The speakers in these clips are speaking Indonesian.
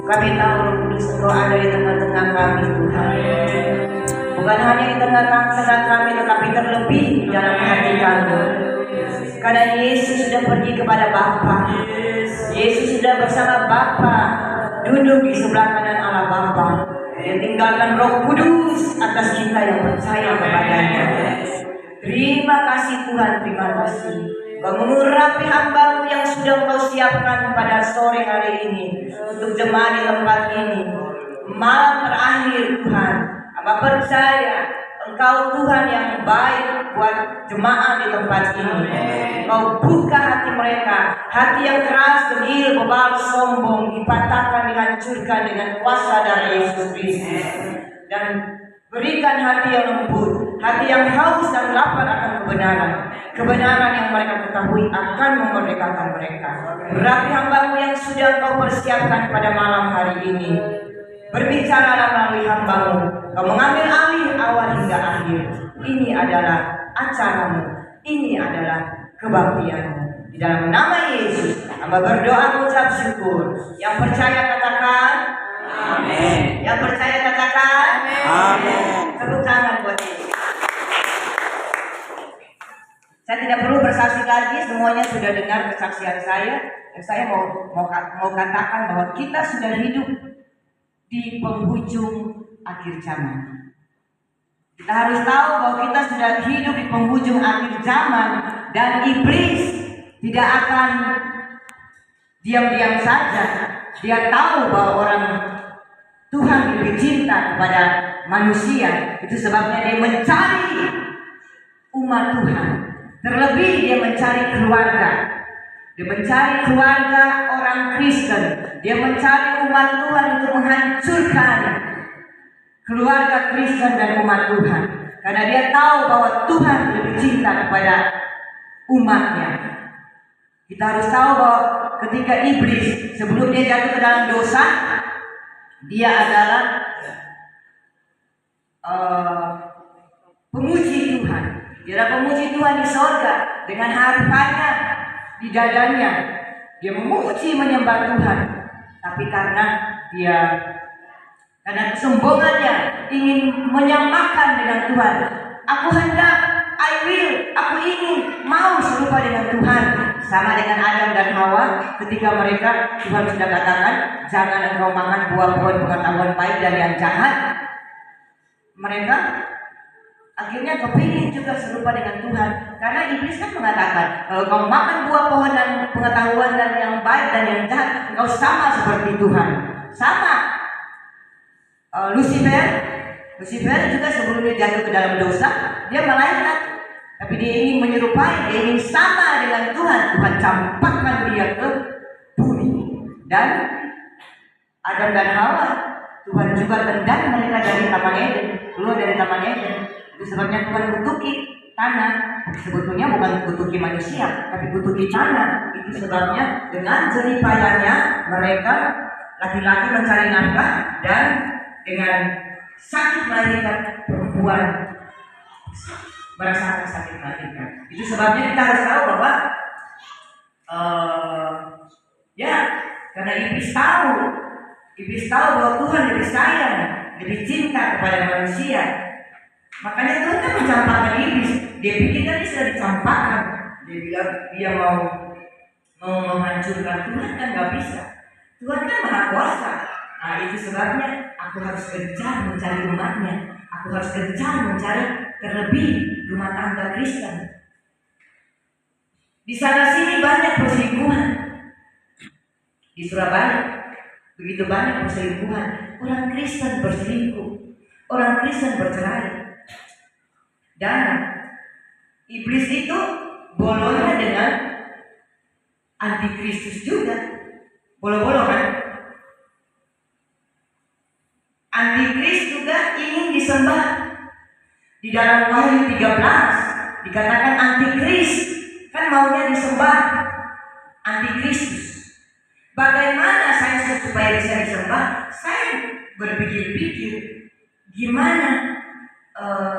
Kami tahu Roh Kudus Engkau ada di tengah-tengah kami Tuhan. Bukan hanya di tengah-tengah kami, tetapi terlebih di dalam hati kami. Karena Yesus sudah pergi kepada Bapa. Yesus sudah bersama Bapa, duduk di sebelah kanan Allah Bapa. Dia tinggalkan Roh Kudus atas kita yang percaya kepadanya. Terima kasih Tuhan, terima kasih. Kau mengurapi hamba-Mu yang sudah Kau siapkan pada sore hari ini untuk jemaah di tempat ini. Malam terakhir Tuhan, hamba percaya Engkau Tuhan yang baik buat jemaah di tempat ini. Kau buka hati mereka, hati yang keras, dengil, bebal, sombong, dipatahkan, dihancurkan dengan kuasa dari Yesus Kristus. Dan berikan hati yang lembut, hati yang haus dan lapar akan kebenaran. Kebenaran yang mereka ketahui akan memerdekakan mereka. Berapi hamba-Mu yang sudah Kau persiapkan pada malam hari ini. Berbicaralah melalui hamba-Mu. Kau mengambil alih awal hingga akhir. Ini adalah acara-Mu. Ini adalah kebaktian-Mu. Di dalam nama Yesus, hamba berdoa mengucap syukur. Yang percaya katakan amin. Yang percaya katakan amin. Tepuk tangan buat Yesus. Saya tidak perlu bersaksi lagi, semuanya sudah dengar kesaksian saya. Dan saya mau katakan bahwa kita sudah hidup di penghujung akhir zaman. Kita harus tahu bahwa kita sudah hidup di penghujung akhir zaman. Dan iblis tidak akan diam-diam saja. Dia tahu bahwa orang Tuhan lebih cinta kepada manusia. Itu sebabnya dia mencari umat Tuhan. Terlebih dia mencari keluarga. Dia mencari keluarga orang Kristen. Dia mencari umat Tuhan untuk menghancurkan keluarga Kristen dan umat Tuhan. Karena dia tahu bahwa Tuhan lebih cinta kepada umatnya. Kita harus tahu bahwa ketika iblis sebelum dia jatuh ke dalam dosa, dia adalah pemuji Tuhan. Dia adalah pemuji Tuhan di sorga dengan hartanya di dadanya. Dia memuji menyembah Tuhan. Tapi karena kesombongannya ingin menyamakan dengan Tuhan. Aku hendak, aku ingin, mau serupa dengan Tuhan. Sama dengan Adam dan Hawa ketika mereka, Tuhan sudah katakan, jangan engkau makan buah pohon pengetahuan baik dan yang jahat. Mereka akhirnya kepingin juga serupa dengan Tuhan. Karena iblis kan mengatakan, kalau kau makan buah pohon dan pengetahuan dan yang baik dan yang jahat, engkau sama seperti Tuhan. Sama. Lucifer juga sebelum dia jatuh ke dalam dosa, dia malaikat. Tapi dia ingin menyerupai, dia ingin sama dengan Tuhan. Tuhan campakkan dia ke bumi. Dan Adam dan Hawa, Tuhan juga tendang mereka dari Taman Eden, keluar dari Taman Eden. Itu sebabnya Tuhan kutuki tanah. Sebetulnya bukan kutuki manusia, tapi kutuki tanah. Itu sebabnya dengan jeripayanya mereka laki-laki mencari nafkah dan dengan sakit melahirkan perempuan merasakan sakit melahirkan. Itu sebabnya kita harus tahu bahwa karena iblis tahu bahwa Tuhan lebih sayang, lebih cinta kepada manusia. Makanya Tuhan kan mencampakkan iblis. Dia pikir tadi sudah dicampakkan. Dia bilang dia mau menghancurkan Tuhan, kan nggak bisa. Tuhan kan maha kuasa. Nah itu sebabnya aku harus gencar mencari umatnya. Aku harus gencar mencari terlebih rumah tangga Kristen. Di sana sini banyak perselingkuhan. Di Surabaya begitu banyak perselingkuhan. Orang Kristen berselingkuh, orang Kristen bercerai. Dan iblis itu bolongnya dengan antikristus juga. Bolo-bolo kan? Antikris juga ingin disembah. Di dalam Wahyu 13 dikatakan antikris kan maunya disembah antikristus. Bagaimana saya supaya bisa disembah? Saya berpikir-pikir gimana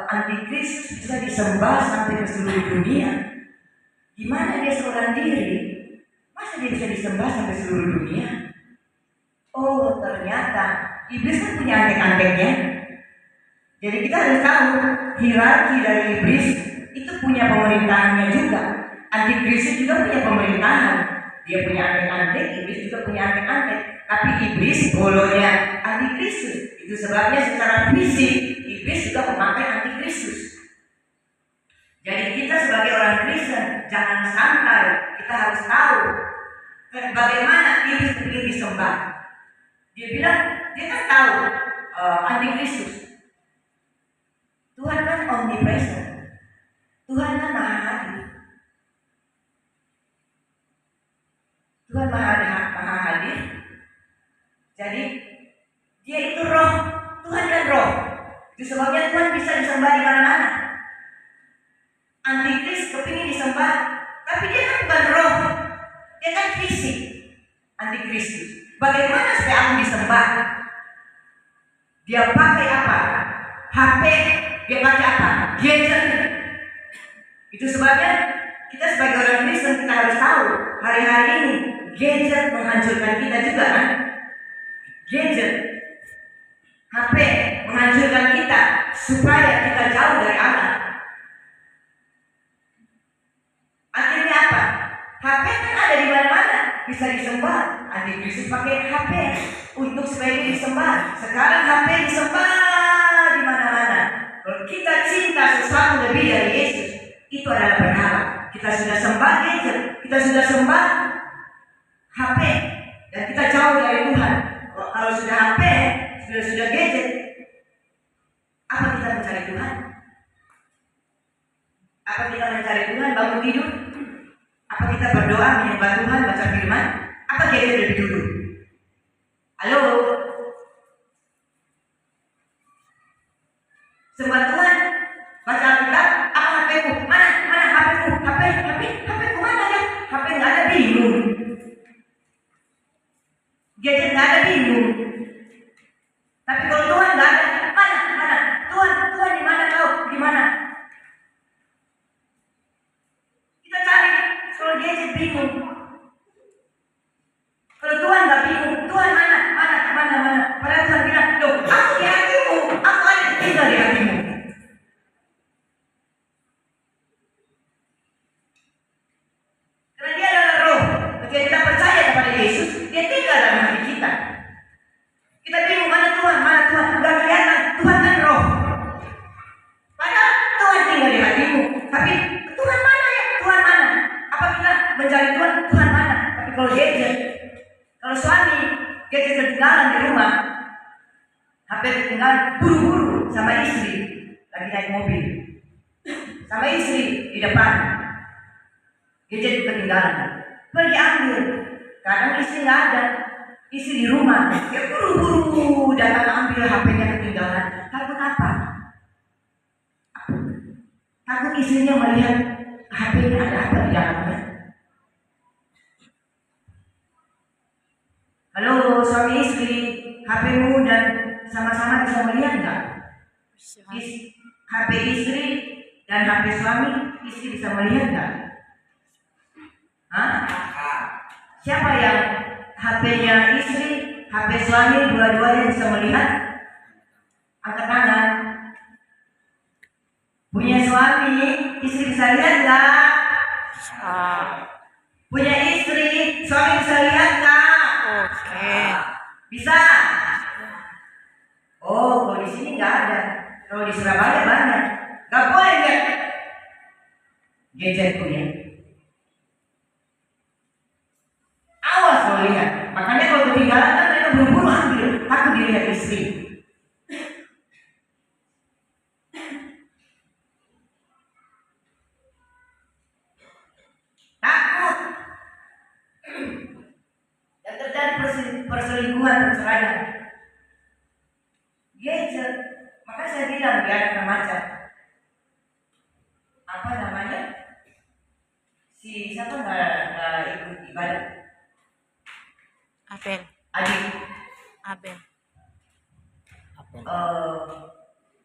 antikristus bisa disembah sampai ke seluruh dunia. Gimana dia seorang diri? Masa dia bisa disembah sampai seluruh dunia? Oh, ternyata iblis kan punya antek-anteknya. Jadi kita harus tahu hierarki dari iblis itu punya pemerintahannya juga. Antikristus juga punya pemerintahan. Dia punya antek-antek, iblis juga punya antek-antek. Tapi iblis bolonya antikristus. Itu sebabnya secara fisik iblis juga memakai antikristus. Jadi kita sebagai orang Kristen jangan santai. Kita harus tahu bagaimana iblis ingin disembah. Dia bilang, dia kan tahu antikristus. Tuhan kan omnipresent. Tuhan kan maha hadir. Tuhan maha hadir. Jadi dia itu roh. Tuhan kan roh. Itu sebabnya Tuhan bisa disembah di mana-mana. Antikris kepingin disembah, tapi dia kan bukan roh. Dia kan fisik. Antikristus. Bagaimana supaya aku disembah? Dia pakai apa? HP. Dia pakai apa? Gadget. Itu sebabnya kita sebagai orang Kristen kita harus tahu hari-hari ini gadget menghancurkan kita juga kan? Gadget, HP menghancurkan kita supaya kita jauh dari Allah. Akhirnya apa? HP kan ada di mana-mana, bisa disembah. Antikristus pakai HP untuk supaya dia disembah. Sekarang HP disembah di mana-mana. Kalau kita cinta sesuatu lebih dari Yesus, itu adalah berhala. Kita sudah sembah gadget, kita sudah sembah HP, dan kita jauh dari Tuhan. Kalau sudah HP, sudah gadget, apa kita mencari Tuhan? Apa kita mencari Tuhan bangun tidur? Apa kita berdoa menyembah Tuhan, baca firman? Apa gadget lebih dulu? Halo? Sembah Tuhan, baca Alkitab, apa HP-ku? Mana HP-ku? HP-ku mana ya? HP nggak ada, bingung. Gadget nggak ada, bingung. Tapi kalau Tuhan nggak ada, mana? Tuhan di mana kau? Di mana? Kita cari. Kalau gadget bingung. Kalau Tuhan nggak bingung, Tuhan mana? Padahal Tuhan bilang, loh, aku di hatimu, aku ada tinggal di hatimu. Karena dia adalah roh. Ketika kita percaya kepada Yesus, dia tinggal dalam hati kita. Kita bingung mana Tuhan? Udah kelihatan, Tuhan kan roh. Padahal Tuhan tinggal di hatimu. Tapi Tuhan mana ya? Tuhan mana? Apa kita mencari Tuhan? Tuhan mana? Tapi kalau gadget, kalau suami gadget ketinggalan di rumah, HP ketinggalan, buru-buru sama istri lagi naik mobil, sama istri di depan, gadget ketinggalan, pergi ambil. Kadang istri nggak ada, istri di rumah, dia buru-buru datang ambil HP-nya ketinggalan. Takut apa? Takut istrinya melihat HP-nya ada apa di dalamnya. Halo suami istri, HP-mu dan sama-sama bisa melihat nggak? HP istri dan HP suami, istri bisa melihat nggak? Hah? Siapa yang HP-nya istri, HP suami, dua-duanya bisa melihat? Angkat tangan. Punya suami, istri bisa lihat nggak? Punya istri, suami bisa lihat nggak? Oke. Bisa. Oh, kalau di sini nggak ada. Kalau di Surabaya banyak. Nggak boleh lihat gadget punya. Awas kalau lihat. Makanya kalau ketinggalan kan mereka buru-buru ambil. Takut dilihat istri. Takut. Dan terjadi perselingkuhan, perceraian. Gadget. Maka saya bilang di anak remaja, apa namanya? Siapa nggak ikut ibadah? Abel.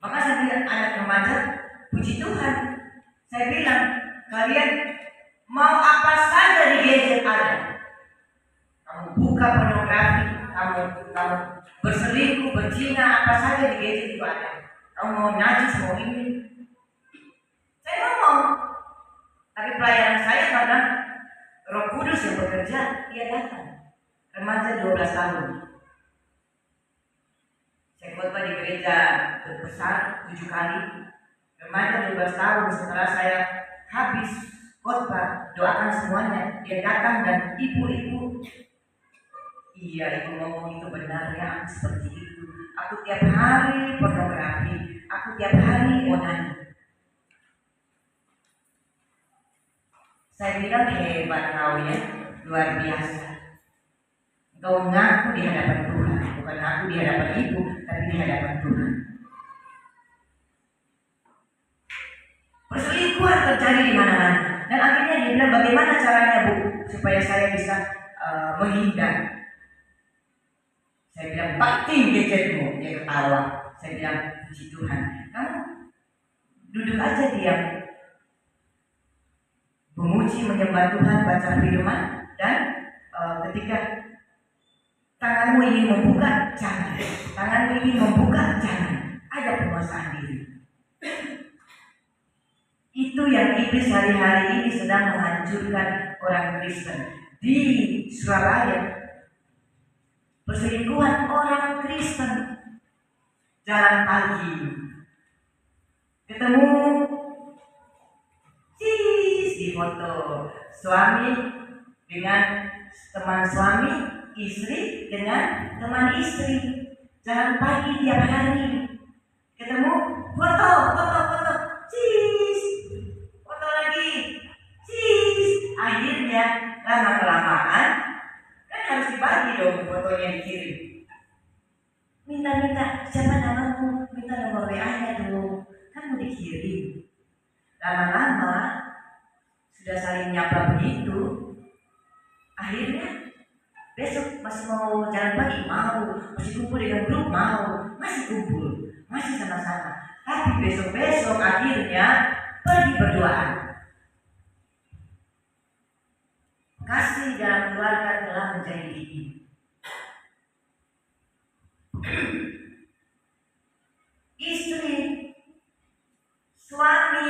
Maka saya bilang anak remaja, puji Tuhan. Saya bilang kalian mau apa saja di gadget ada. Kamu buka pornografi, kamu berselingkuh, berzina, apa saja di gadget itu ada. Kamu mau najis, mau ini. Saya ngomong, tapi pelayanan saya karena Roh Kudus yang bekerja, dia datang. Remaja 12 tahun. Saya khotbah di gereja besar 7 kali. Remaja 12 tahun setelah saya habis khotbah, doakan semuanya. Dia datang dan ibu-ibu, iya ibu ngomong itu benar ya, aku seperti itu. Aku tiap hari pornografi, aku tiap hari onani. Saya bilang hebat kau ya, luar biasa. Kau ngaku di hadapan Tuhan, bukan ngaku di hadapan ibu, tapi di hadapan Tuhan. Perselingkuhan terjadi di mana-mana. Dan akhirnya dia bilang, bagaimana caranya Bu supaya saya bisa menghindar? Saya bilang, banting gadgetmu. Dia ketawa. Saya bilang, puji Tuhan, kamu duduk aja diam, memuji, menyembah Tuhan, baca firman, dan ketika tanganmu ingin membuka, jangan. Tanganmu ingin membuka, jangan. Ada penguasaan diri. Itu yang iblis hari-hari ini sedang menghancurkan orang Kristen di Surabaya. Perselingkuhan orang Kristen. Jalan pagi, ketemu di foto suami dengan teman suami, istri dengan teman istri. Jalan pagi tiap hari, ketemu foto, foto lagi, akhirnya lama kelamaan kan harus dibagi dong fotonya dikirim. Minta siapa namamu, minta nomor WA-nya dong, kan mau dikirim. Lama-lama sudah saling nyapa begitu, akhirnya besok masih mau jalan pagi, mau masih kumpul dengan grup, mau masih kumpul, masih sama-sama. Tapi besok akhirnya pergi berduaan. Kasih dalam keluarga telah menjadi dingin. Istri, suami,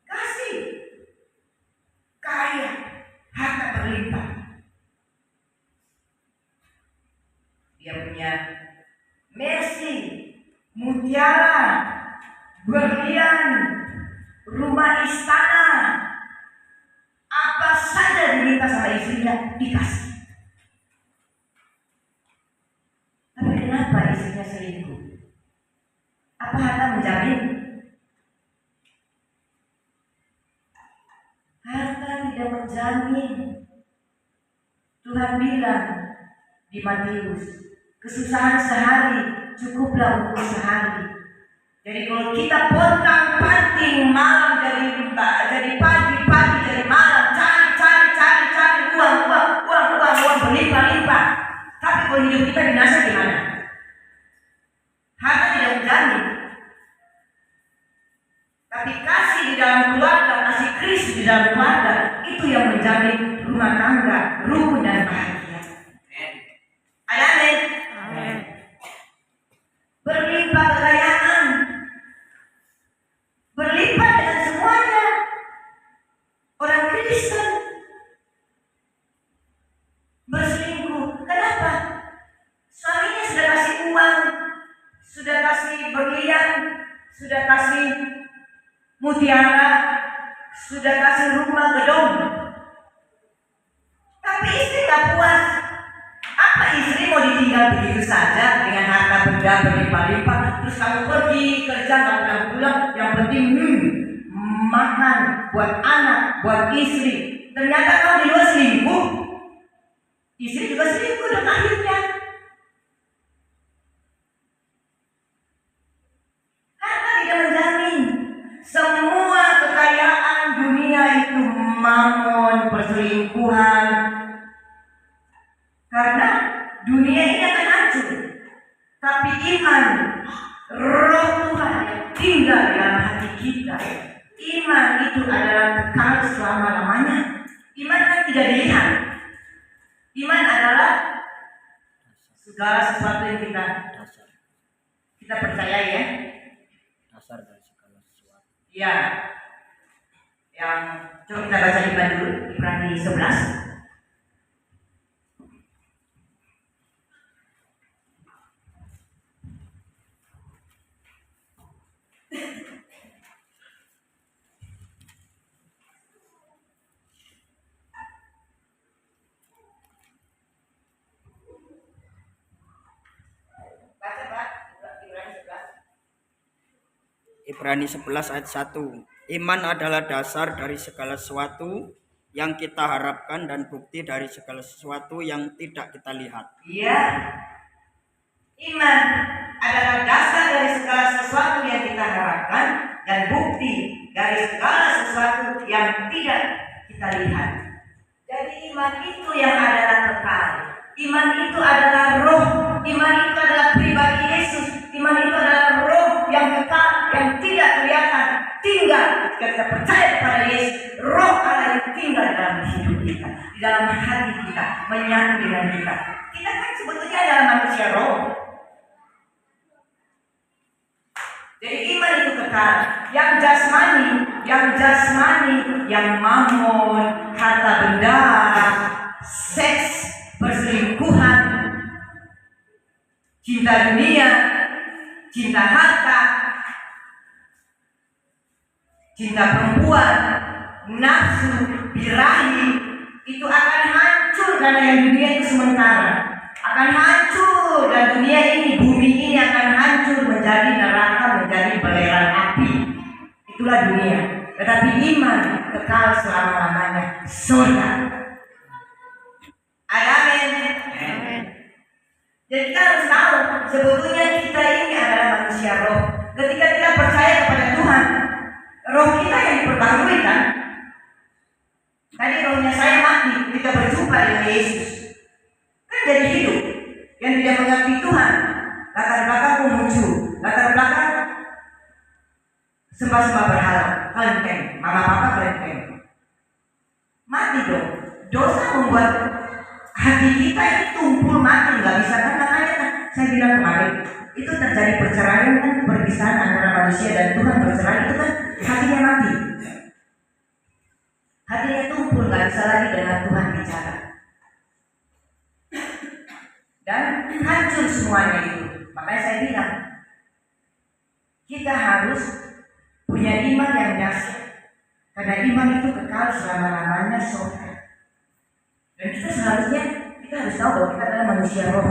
kasih, kaya, harta berlimpah. Dia punya Mercy, mutiara, berlian, rumah istana, apa saja diminta sama istrinya dikasih. Tapi kenapa istrinya selingkuh? Apa harta menjamin? Harta tidak menjamin. Tuhan bilang di Matius, kesusahan sehari cukuplah untuk sehari. Jadi kalau kita pontang-panting malam jadi pagi jadi malam, cari uang berlimpah-limpah. Tapi kalau hidup kita binasa gimana? Harta tidak menjamin. Tapi kasih di dalam keluarga, kasih Kristus di dalam keluarga, itu yang menjamin rumah tangga rukun dan bahagia. Amin. Berlimpah kekayaan, berlimpah dengan semuanya. Orang Kristen berselingkuh, kenapa? Suaminya sudah kasih uang, sudah kasih berlian, sudah kasih mutiara, sudah kasih rumah gedung, tapi istri tak puas. Apa istri mau ditinggal begitu saja dengan harta benda berlimpah-limpah, terus kamu pergi kerja nggak pulang-pulang, yang penting makan buat anak, buat istri. Ternyata kau di luar selingkuh, istri juga selingkuh dan akhirnya harta tidak menjamin. Semua kekayaan dunia itu mamon, perselingkuhan. Karena dunia ini akan hancur, tapi iman, roh Tuhan yang tinggal dalam hati kita, iman itu adalah kekal selama-lamanya. Iman kan tidak dilihat. Iman adalah segala sesuatu yang kita percaya ya. Dasar dari segala sesuatu. Ya. Yang coba kita baca di dulu, Ibrani 11. Ibrani 11 ayat 1. Iman adalah dasar dari segala sesuatu yang kita harapkan dan bukti dari segala sesuatu yang tidak kita lihat. Iya. Iman adalah dasar dari segala sesuatu yang kita harapkan dan bukti dari segala sesuatu yang tidak kita lihat. Jadi iman itu yang adalah kekal. Iman itu adalah roh. Iman itu adalah pribadi Yesus. Iman itu adalah roh yang kekal, yang tidak kelihatan, tinggal ketika kita percaya kepada Yesus. Roh Allah yang tinggal dalam hidup kita, di dalam hati kita, menyatu dengan kita. Kita kan sebetulnya adalah manusia roh. Jadi iman itu kekal. Yang jasmani, yang mamon, harta benda, seks, perselingkuhan, cinta dunia, cinta harta, cinta perempuan, nafsu, birahi, itu akan hancur karena yang dunia itu sementara. Akan hancur dan dunia ini, bumi ini akan hancur menjadi neraka, menjadi belerang api. Itulah dunia. Tetapi iman kekal selama-lamanya, surga. Amin. Jadi kita harus tahu sebetulnya kita ini adalah manusia roh. Ketika kita percaya kepada Tuhan, roh kita yang diperbarui kan. Tadi rohnya saya mati ketika berjumpa dengan Yesus. Kan jadi hidup. Yang tidak mengerti Tuhan, latar belakang muncul, latar belakang sembah-sembah berhala, kelenteng, mama papa kelenteng. Mati dong. Dosa membuat hati kita itu tumpul mati, nggak bisa kan. Makanya kan saya bilang kemarin, itu terjadi perceraian kan, perpisahan antara manusia dan Tuhan. Bercerai itu kan hatinya mati, hatinya tumpul, nggak bisa lagi dengan Tuhan bicara. Dan hancur semuanya itu. Makanya saya bilang kita harus punya iman yang dahsyat, karena iman itu kekal selama-lamanya, surga. Dan kita seharusnya kita harus tahu bahwa kita adalah manusia roh.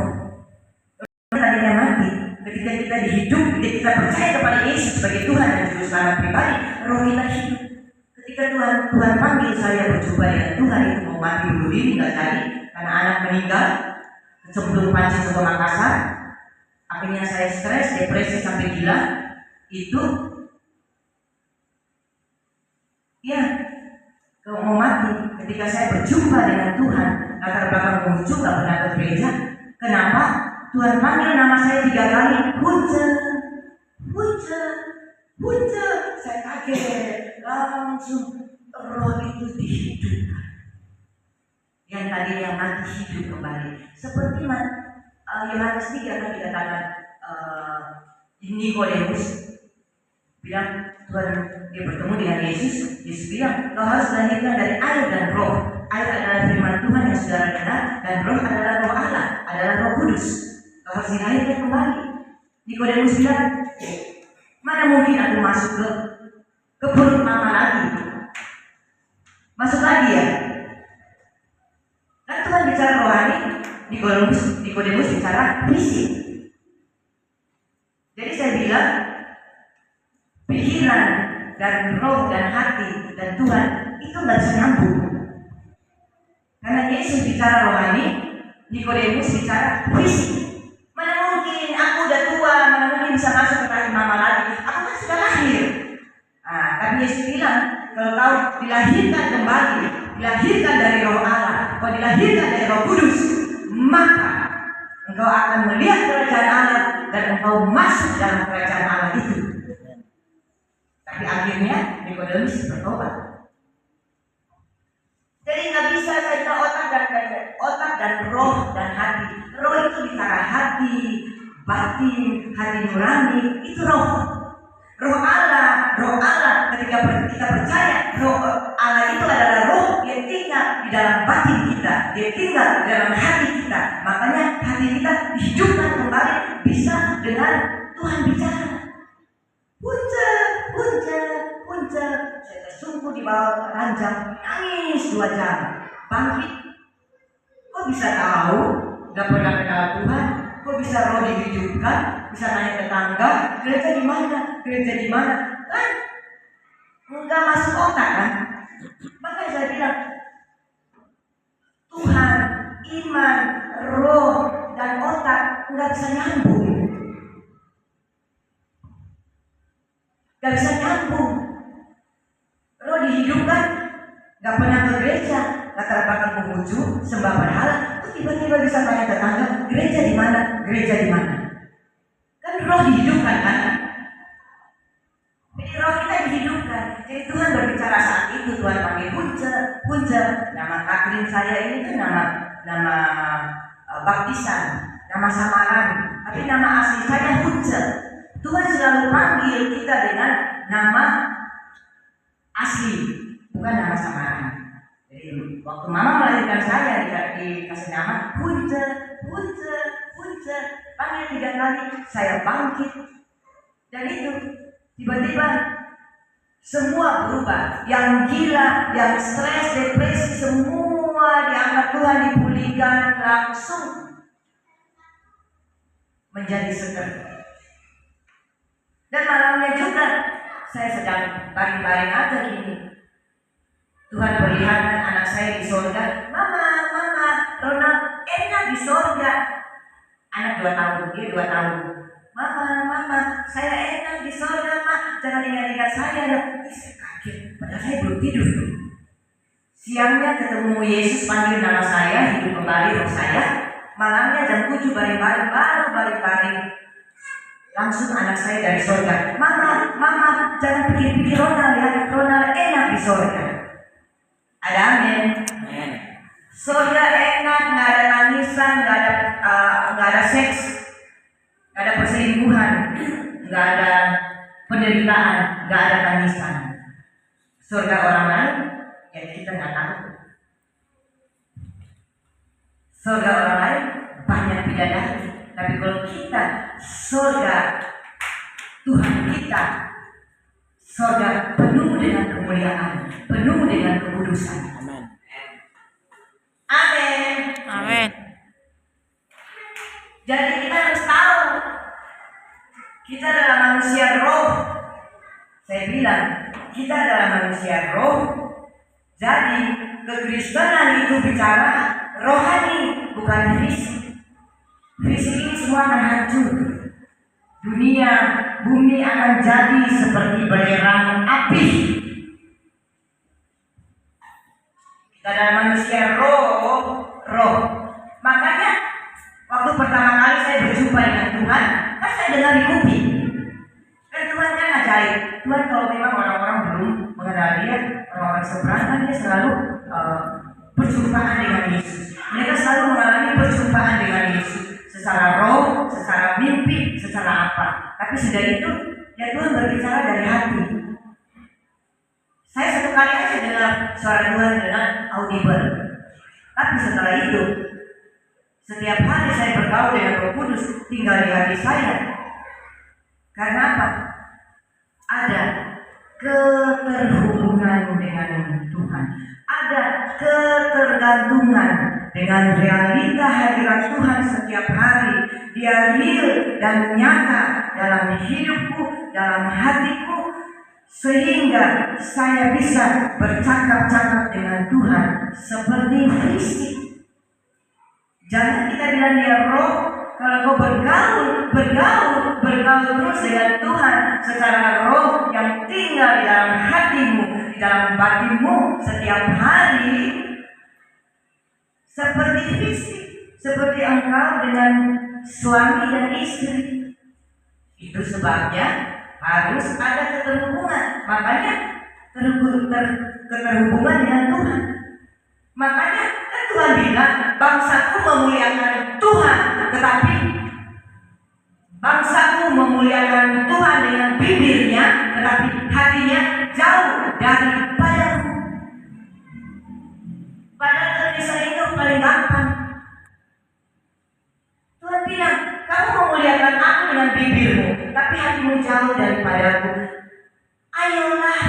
Tadinya mati, ketika kita dihidup, ketika kita percaya kepada Yesus sebagai Tuhan dan Juru Selamat pribadi, roh kita hidup. Ketika Tuhan panggil saya berjumpa dengan Tuhan, itu mau mati bunuh diri nggak jadi, karena anak meninggal sebelum pancing ke Makassar. Akhirnya saya stres, depresi sampai gila. Itu ya, kalau mau mati. Ketika saya berjumpa dengan Tuhan, latar belakang muncul, gak pernah ke gereja. Kenapa? Tuhan panggil nama saya 3 kali, Punce. Saya kaget, langsung roh itu dihidupkan. Yang tadinya mati hidup kembali. Seperti Yohanes 3 kan dikatakan Nikodemus bilang, Tuhan dia bertemu dengan Yesus. Yesus bilang, kau harus lahirkan dari air dan roh. Air adalah firman Tuhan yang saudara dengar, dan roh adalah roh Allah, adalah Roh Kudus. Kau harus dilahirkan kembali. Nikodemus bilang, mana mungkin aku masuk ke perut mama lagi? Masuk lagi ya? Kan Tuhan bicara rohani, Nikodemus bicara fisik. Jadi saya bilang, pikiran dan roh dan hati dan Tuhan itu nggak bisa nyambung. Karena Yesus bicara rohani, Nikodemus bicara fisik. Mana mungkin aku udah tua, mana mungkin bisa masuk ke rahim mama lagi? Aku kan sudah lahir. Tapi Yesus bilang, kalau kau dilahirkan kembali, dilahirkan dari roh Allah, kau dilahirkan dari Roh Kudus, maka engkau akan melihat kerajaan Allah dan engkau masuk dalam kerajaan Allah itu. Tapi akhirnya Nikodemus bertobat. Jadi nggak bisa saya otak dan roh dan hati. Roh itu bicara batin, hati nurani, itu roh. Roh Allah ketika kita percaya roh Allah itu adalah roh yang tinggal di dalam batin kita, dia tinggal di dalam hati kita. Makanya hati kita dihidupkan kembali bisa dengan Tuhan bicara. Punca, saya tersungkur di bawah ranjang, nangis 2 jam, bangkit. Kok bisa tahu? Gak pernah kenal Tuhan. Kok bisa roh dihidupkan? Bisa naik tetangga, gereja di mana? Kan enggak masuk otak kan? Makanya saya bilang Tuhan, iman, roh, dan otak enggak bisa nyambung. Gak bisa nyambung. Roh dihidupkan, gak pernah ke gereja, latar belakang penguju, sembah berhala, kok tiba-tiba bisa tanya tetangga, gereja di mana? Kan roh dihidupkan kan? Jadi roh kita dihidupkan. Jadi Tuhan berbicara saat itu, Tuhan panggil punca. Nama taklim saya ini kan nama baptisan, nama samaran, tapi nama asli saya punca. Tuhan selalu panggil kita dengan nama asli, bukan nama samaran. Jadi waktu mama melahirkan saya dikasih nama punca, panggil 3 kali, saya bangkit. Dan itu tiba-tiba semua berubah. Yang gila, yang stres, depresi, semua diangkat Tuhan, dipulihkan, langsung menjadi seger. Dan malamnya juga saya sedang baring-baring aja gini. Tuhan perlihatkan anak saya di sorga. Mama, Ronald enak di sorga. Anak 2 tahun, dia 2 tahun. Mama, saya enak di sorga, Ma. Jangan ingat-ingat saya ya. Saya kaget, padahal saya belum tidur. Siangnya ketemu Yesus panggil nama saya, hidup kembali roh saya. Malamnya jam 7 baring-baring, baru baring-baring. Langsung anak saya dari sorga. Mama, jangan pikir-pikir Ronald ya. Ronald enak di sorga. Ada amin. Sorga enak, nggak ada tangisan, nggak ada seks, nggak ada perselingkuhan, nggak ada penderitaan, nggak ada tangisan. Sorga orang lain, ya kita nggak tahu. Sorga orang lain banyak bidadari. Tapi kalau kita, sorga Tuhan kita, sorga penuh dengan kemuliaan, penuh dengan kekudusan. Amin. Jadi kita harus tahu, kita adalah manusia roh. Saya bilang, kita adalah manusia roh. Jadi kekristenan itu bicara rohani, bukan fisik. Fisik ini semua akan hancur. Dunia, bumi akan jadi seperti belerang api. Kita adalah manusia roh. Makanya waktu pertama kali saya berjumpa dengan Tuhan, kan saya dengar di kuping. Dan Tuhan kan ajaib. Tuhan kalau memang orang-orang belum mengenal dia, orang-orang seberang kan dia selalu perjumpaan dengan Yesus. Mereka selalu mengalami perjumpaan dengan Yesus. Secara roh, secara mimpi, secara apa. Tapi sudah itu, ya Tuhan berbicara dari hati. Saya satu kali aja dengar suara Tuhan dengan audible. Tapi setelah itu, setiap hari saya bergaul dengan Roh Kudus, tinggal di hati saya. Karena apa? Ada keterhubungan dengan Tuhan. Ada ketergantungan dengan realita hadirat Tuhan setiap hari. Dia real dan nyata dalam hidupku, dalam hatiku, sehingga saya bisa bercakap-cakap dengan Tuhan seperti fisik. Jangan kita bilang dia roh. Kalau kau bergaul terus dengan Tuhan secara roh yang tinggal di dalam hatimu, di dalam batinmu setiap hari, seperti fisik, seperti engkau dengan suami dan istri. Itu sebabnya harus ada keterhubungan. Makanya keterhubungan dengan Tuhan. Makanya kan Tuhan bilang, bangsaku memuliakan Tuhan, tetapi memuliakan Tuhan dengan bibirnya, tetapi hatinya jauh daripadaku. Padahal tulisan itu paling gampang. Tuhan bilang, kamu memuliakan aku dengan bibirmu, tapi hatimu jauh daripadaku. Ayolah,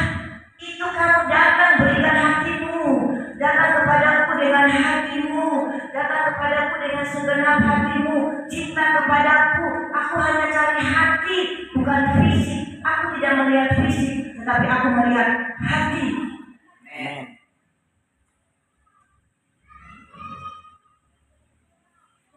itu kamu datang berikan hatimu, datang kepadaku dengan hatimu, datang kepadaku dengan segenap hatimu, cinta kepadaku. Aku hanya cari hati, bukan fisik. Aku tidak melihat fisik, tetapi aku melihat hati.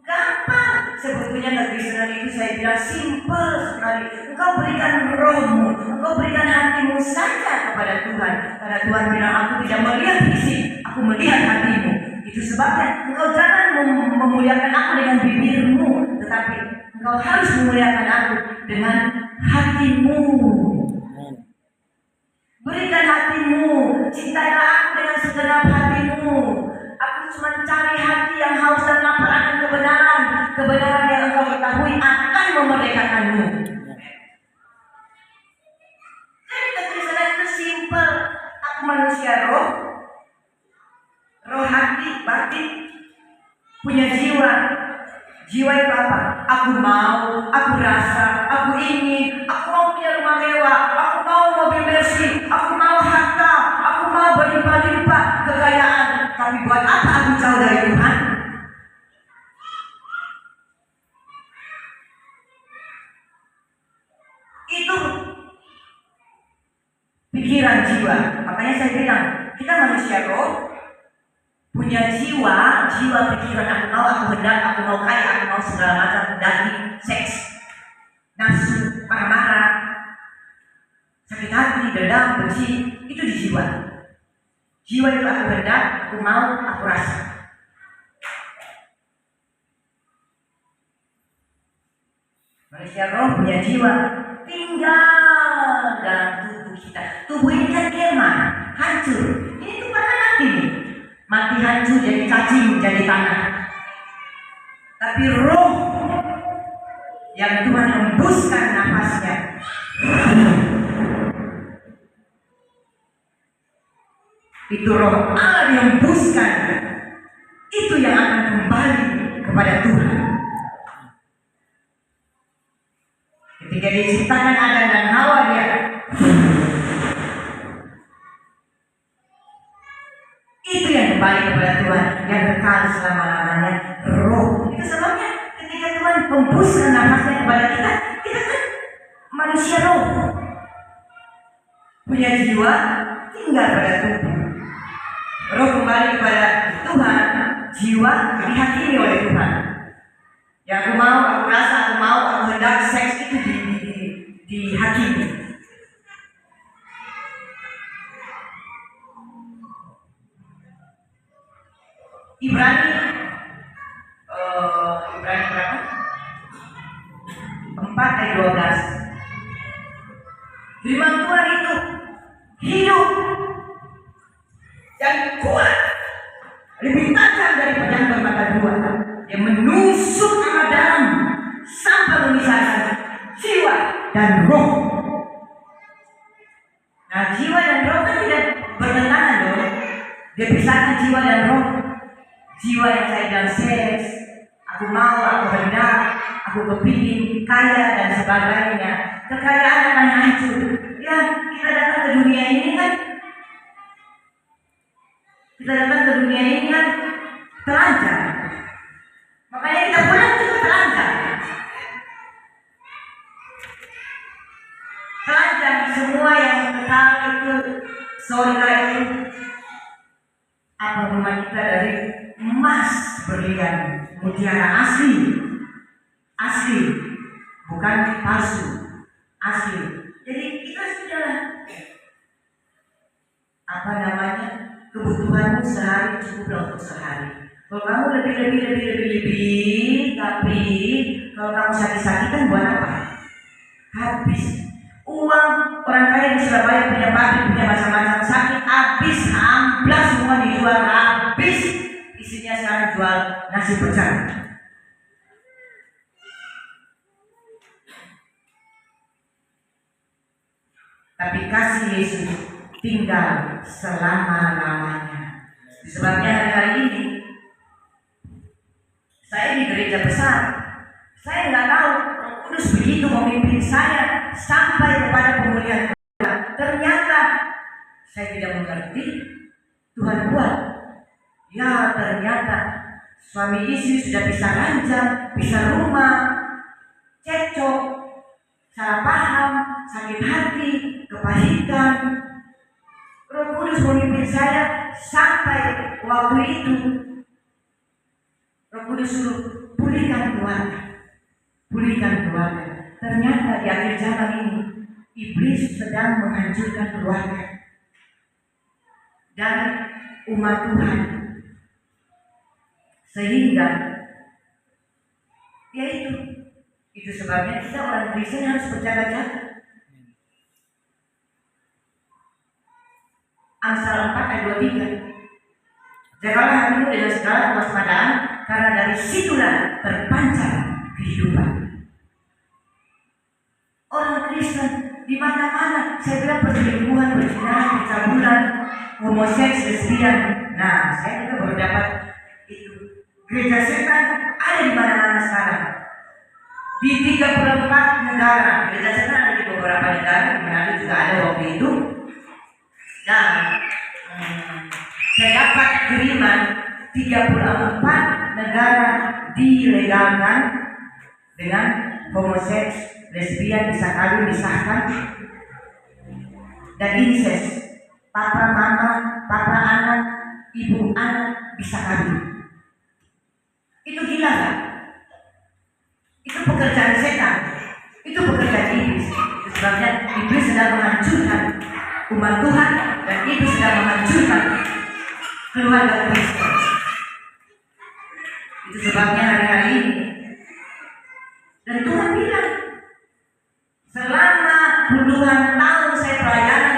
Gampang. Sebetulnya kekristenan itu saya bilang simpel sekali. Engkau berikan rohmu, engkau berikan hatimu saja kepada Tuhan. Karena Tuhan bilang, aku tidak melihat fisik, aku melihat hatimu. Itu sebabnya engkau jangan memuliakan aku dengan bibirmu, tetapi engkau harus memuliakan aku dengan hatimu. Berikan hatimu, cintailah aku dengan segenap hatimu. Aku cuma cari hati yang haus dan lapar akan kebenaran. Kebenaran yang engkau ketahui akan memerdekakanmu. Jadi kekristenan itu simpel. Aku manusia roh, roh hati, batin, punya jiwa. Jiwa itu apa? Aku mau, aku rasa, aku ingin, aku mau punya rumah mewah, aku mau mobil Mercy, aku mau harta, aku mau berlimpah-limpah kekayaan. Tapi buat apa aku jauh dari Tuhan? Itu pikiran jiwa. Makanya saya bilang, kita manusia roh, punya jiwa, jiwa pikiran aku hendak, aku mau kaya, aku mau segala macam, daging, seks, nafsu, marah-marah, sakit hati, dendam, benci, itu di jiwa. Jiwa itu aku hendak, aku mau, aku rasa. Manusia roh punya jiwa, tinggal dalam tubuh kita. Tubuh ini kan kemah, hancur. Ini tuh pada mati nih. Mati hancur jadi cacing, jadi tanah. Tapi roh yang Tuhan hembuskan nafasnya, itu roh Allah dihembuskan, itu yang akan kembali kepada Tuhan. Ketika diciptakan Adam dan Hawa, dia itu yang kembali kepada Tuhan, yang kekal selama-lamanya, roh. Itu sebabnya ketika Tuhan hembuskan nafasnya kepada kita, kita kan manusia roh, punya jiwa, tinggal pada tubuh. Roh kembali kepada Tuhan, jiwa dihakimi oleh Tuhan. Ya, aku mau, aku rasa, aku mau, aku hendak, seks itu dihakimi. Ibrani berapa? 4 ayat 12. Firman Tuhan itu hidup dan kuat, lebih tajam dari pedang bermata dua. Dia menusuk amat dalam sampai memisahkan jiwa dan roh. Nah, jiwa dan roh kan tidak bertentangan dong. Dia pisahkan jiwa dan roh. Jiwa yang saya bilang seks, aku mau, aku hendak, aku kepingin, kaya dan sebagainya. Kekayaan akan hancur. Ya, kita datang ke dunia ini kan, telanjang. Makanya kita pulang juga telanjang. Telanjang semua yang kekal itu, sorga itu, apa rumah kita dari emas berlian, mutiara asli, bukan palsu, asli. Jadi kita sudah kebutuhanmu sehari cukup untuk sehari. Kalau kamu lebih, tapi kalau kamu sakit-sakitan buat apa? Habis. Uang orang kaya di Surabaya punya pabrik, punya macam-macam, sakit habis, amblas semua dijual habis. Isinya sekarang jual nasi pecel. tapi kasih Yesus tinggal selama-lamanya. Sebabnya hari-hari ini saya di gereja besar, saya nggak tahu Roh Kudus begitu memimpin saya sampai kepada pemulihan Tuhan. Ternyata saya tidak mengerti, Tuhan buat. Ya ternyata suami istri sudah bisa ranjang, bisa rumah, cekcok, salah paham, sakit hati, kepahitan. Roh Kudus memimpin saya sampai waktu itu. Roh Kudus suruh pulihkan keluarga, pulihkan keluarga. Ternyata di akhir zaman ini iblis sedang menghancurkan keluarga dan umat Tuhan, sehingga ya itu sebabnya kita orang Kristen harus berjaga-jaga. Amsal 4 ayat 23. Jagalah hatimu dengan segala kewaspadaan, karena dari situlah terpancar kehidupan. Orang Kristen di mana-mana, saya bilang perselingkuhan, perzinahan, pencabulan, homoseks, lesbian. Nah, saya juga baru dapat itu. Gereja setan ada di mana-mana sekarang. Di 34 negara, gereja setan ada di beberapa negara, di Manado juga ada waktu itu. Dan saya dapat kiriman 34 negara dilegalkan dengan homoseks, lesbian bisa kawin, disahkan, dan incest. Papa mama, papa anak, ibu anak bisa kawin. Itu gila kan? Itu pekerjaan setan, itu pekerjaan iblis. Sebabnya iblis sedang menghancurkan umat Tuhan dan iblis sedang menghancurkan keluarga Kristen. Itu sebabnya hari-hari ini, dan Tuhan bilang, selama puluhan tahun saya pelayanan,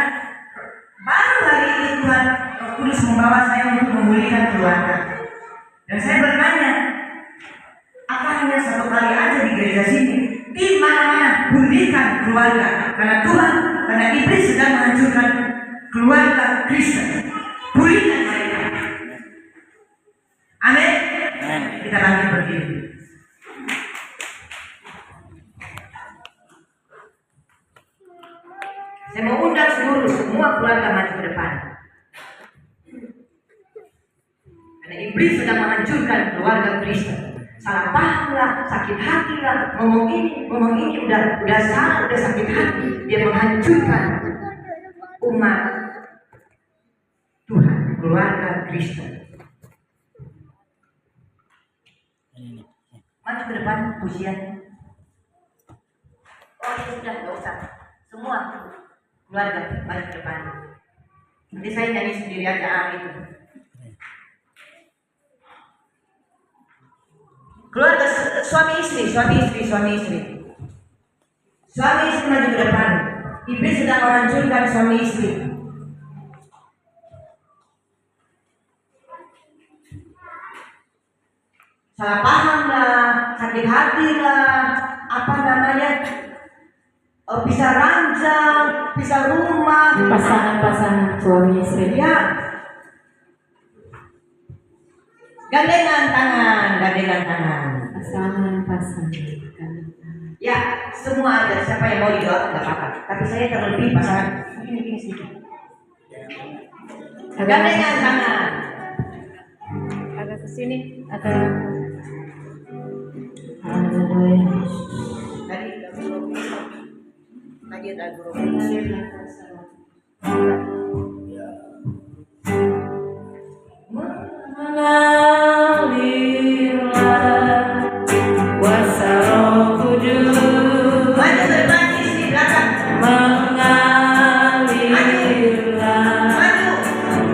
baru hari ini Tuhan Roh Kudus membawa saya untuk memulihkan keluarga. Dan saya bertanya, apa hanya satu kali aja di gereja sini? Di mana-mana pulihkan keluarga, karena Tuhan, karena iblis sedang menghancurkan keluarga Kristen. Pulihkan mereka. Amin. Kita bangkit berdiri. Saya mau undang semua keluarga maju ke depan. Karena iblis sedang menghancurkan keluarga Kristen. Salah paham lah, sakit hati lah, ngomong ini udah salah, udah sakit hati. Dia menghancurkan umat Tuhan, keluarga Kristen. Maju ke depan pujian. Oh ya sudah, nggak usah. Semua keluarga maju ke depan. Nanti saya nyanyi sendiri aja itu. Keluarga suami istri maju ke depan. Iblis sedang menghancurkan suami istri. Salah paham lah, sakit hati lah, apa namanya, bisa ranjang, bisa rumah, pasangan suami istri. ya. Gandengan tangan. Pasangan. Ya, semua ada. Siapa yang mau didoakan nggak apa-apa. Tapi saya terlebih pasangan. Ini sedikit. Gandengan tangan. Agak ke sini, agak. Tadi ada guru. Mengalirlah kuasa Roh Kudus. Maju ke depan, istri belakang. Mengalirlah Maju.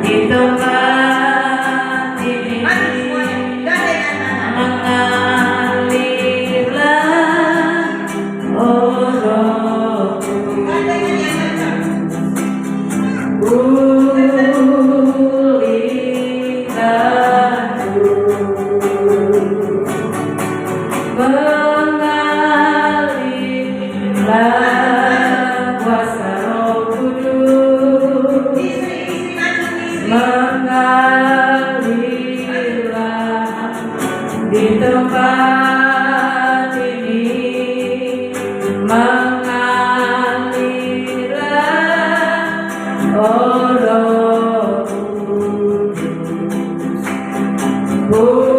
di tempat ini. Maju semuanya. Gandengan tangan. Mengalirlah, oh Roh Gandengan yang kencang. Mengalirlah kuasa Roh Kudus. mengalirlah Roh Kudus, pulihkan